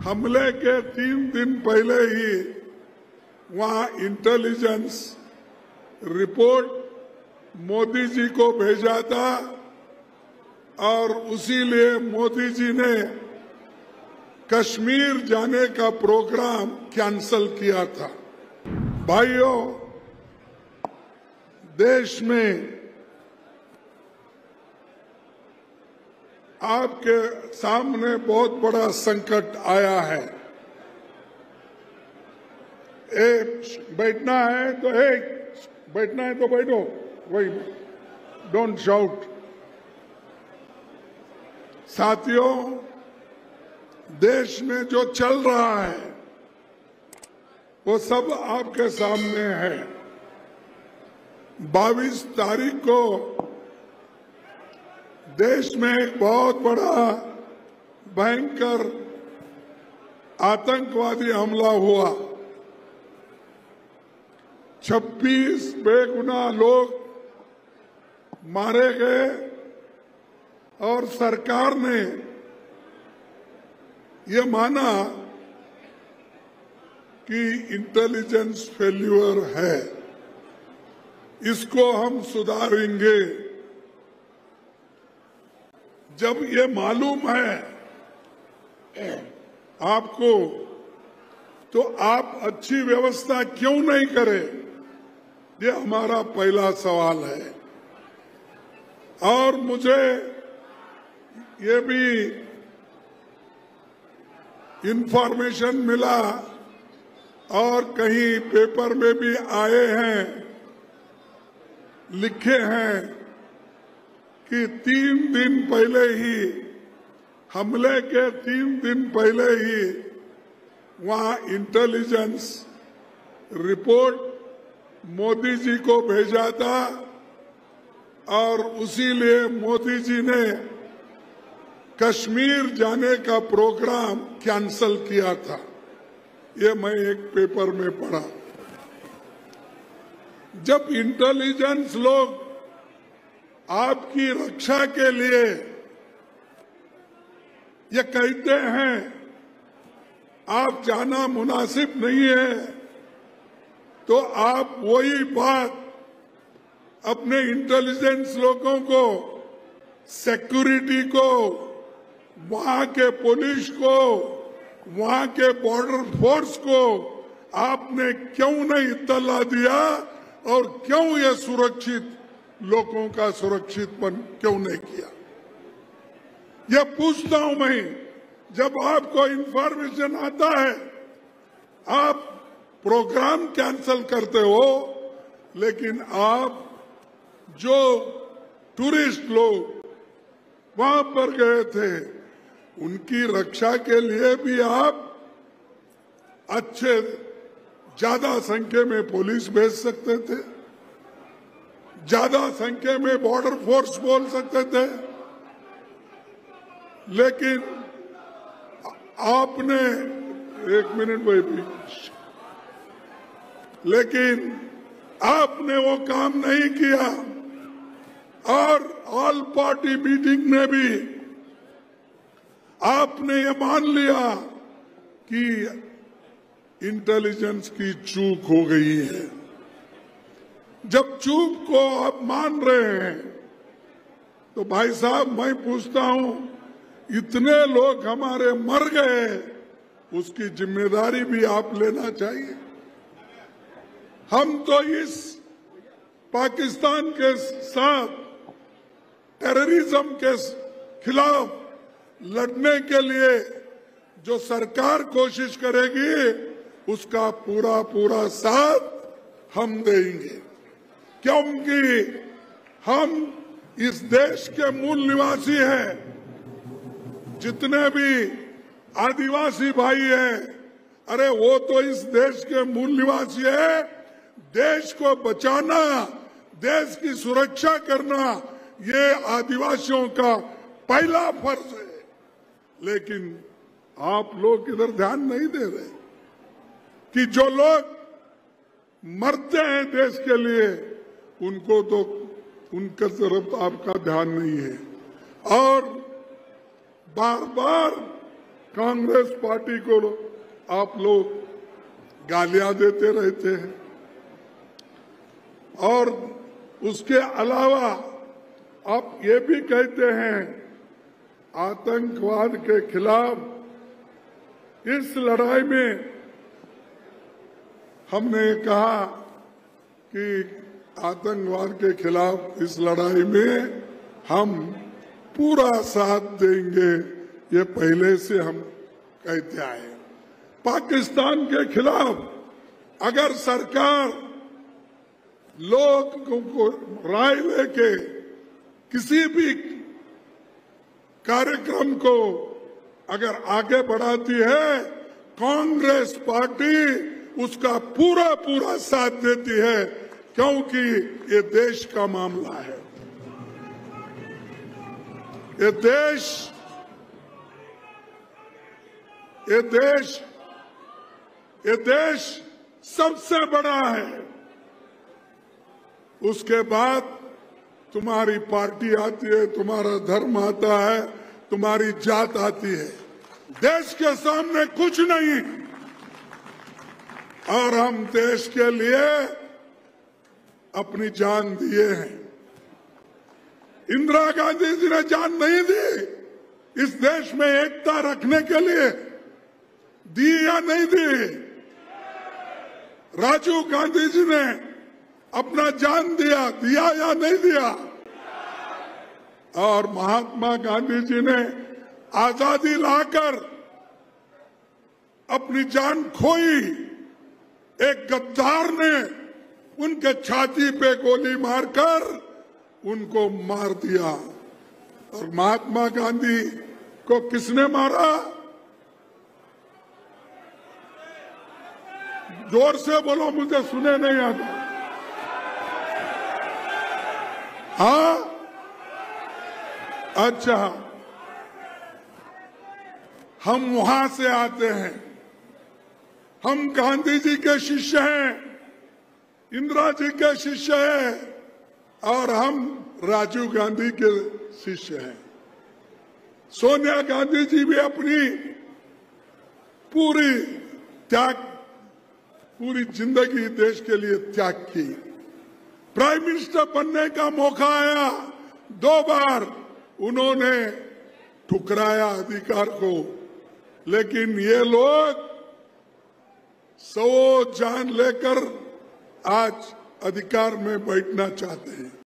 हमले के 3 दिन पहले ही वहां इंटेलिजेंस रिपोर्ट मोदी जी को भेजा था और उसीलिए मोदी जी ने कश्मीर जाने का प्रोग्राम कैंसल किया था। भाइयों, देश में आपके सामने बहुत बड़ा संकट आया है। बैठना है तो बैठो, वही डोंट शाउट। साथियों, देश में जो चल रहा है वो सब आपके सामने है। 22 तारीख को देश में एक बहुत बड़ा भयंकर आतंकवादी हमला हुआ। 26 बेगुनाह लोग मारे गए और सरकार ने ये माना कि इंटेलिजेंस फेल्यूर है, इसको हम सुधारेंगे। जब ये मालूम है आपको, तो आप अच्छी व्यवस्था क्यों नहीं करें? ये हमारा पहला सवाल है। और मुझे ये भी इंफॉर्मेशन मिला और कहीं पेपर में भी आए हैं, लिखे हैं कि 3 दिन पहले ही, हमले के 3 दिन पहले ही वहां इंटेलिजेंस रिपोर्ट मोदी जी को भेजा था और उसीलिए मोदी जी ने कश्मीर जाने का प्रोग्राम कैंसल किया था। ये मैं एक पेपर में पढ़ा। जब इंटेलिजेंस लोग आपकी रक्षा के लिए ये कहते हैं आप जाना मुनासिब नहीं है, तो आप वही बात अपने इंटेलिजेंस लोगों को, सिक्योरिटी को, वहां के पुलिस को, वहां के बॉर्डर फोर्स को आपने क्यों नहीं इत्तला दिया और क्यों ये सुरक्षित लोगों का सुरक्षितपन क्यों नहीं किया? ये पूछता हूं मैं। जब आपको इंफॉर्मेशन आता है आप प्रोग्राम कैंसल करते हो, लेकिन आप जो टूरिस्ट लोग वहां पर गए थे उनकी रक्षा के लिए भी आप अच्छे ज्यादा संख्या में पुलिस भेज सकते थे, ज्यादा संख्या में बॉर्डर फोर्स बोल सकते थे, लेकिन आपने 1 मिनट भाई भी, लेकिन आपने वो काम नहीं किया। और ऑल पार्टी मीटिंग में भी आपने ये मान लिया कि इंटेलिजेंस की चूक हो गई है। जब चूक को आप मान रहे हैं तो भाई साहब मैं पूछता हूं, इतने लोग हमारे मर गए, उसकी जिम्मेदारी भी आप लेना चाहिए। हम तो इस पाकिस्तान के साथ टेररिज्म के खिलाफ लड़ने के लिए जो सरकार कोशिश करेगी उसका पूरा साथ हम देंगे, क्योंकि हम इस देश के मूल निवासी हैं। जितने भी आदिवासी भाई हैं, अरे वो तो इस देश के मूल निवासी है। देश को बचाना, देश की सुरक्षा करना, ये आदिवासियों का पहला फर्ज है। लेकिन आप लोग इधर ध्यान नहीं दे रहे कि जो लोग मरते हैं देश के लिए, उनको तो उनके तरफ आपका ध्यान नहीं है। और बार बार कांग्रेस पार्टी को आप लोग गालियां देते रहते हैं और उसके अलावा आप ये भी कहते हैं आतंकवाद के खिलाफ इस लड़ाई में हमने कहा कि आतंकवाद के खिलाफ इस लड़ाई में हम पूरा साथ देंगे, ये पहले से हम कहते आए। पाकिस्तान के खिलाफ अगर सरकार लोगों को राय लेके किसी भी कार्यक्रम को अगर आगे बढ़ाती है, कांग्रेस पार्टी उसका पूरा पूरा साथ देती है, क्योंकि ये देश का मामला है। ये देश सबसे बड़ा है। उसके बाद तुम्हारी पार्टी आती है, तुम्हारा धर्म आता है, तुम्हारी जात आती है। देश के सामने कुछ नहीं और हम देश के लिए अपनी जान दिए हैं। इंदिरा गांधी जी ने जान नहीं दी इस देश में एकता रखने के लिए, दी या नहीं दी? राजीव गांधी जी ने अपना जान दिया या नहीं दिया? और महात्मा गांधी जी ने आजादी लाकर अपनी जान खोई। एक गद्दार ने उनके छाती पे गोली मारकर उनको मार दिया। और महात्मा गांधी को किसने मारा? जोर से बोलो, मुझे सुने नहीं आता। हाँ, अच्छा, हम वहां से आते हैं। हम गांधी जी के शिष्य हैं, इंदिरा जी के शिष्य हैं और हम राजीव गांधी के शिष्य हैं। सोनिया गांधी जी भी अपनी पूरी जिंदगी देश के लिए त्याग की। प्राइम मिनिस्टर बनने का मौका आया, 2 बार उन्होंने ठुकराया अधिकार को, लेकिन ये लोग 100 जान लेकर आज अधिकार में बैठना चाहते हैं।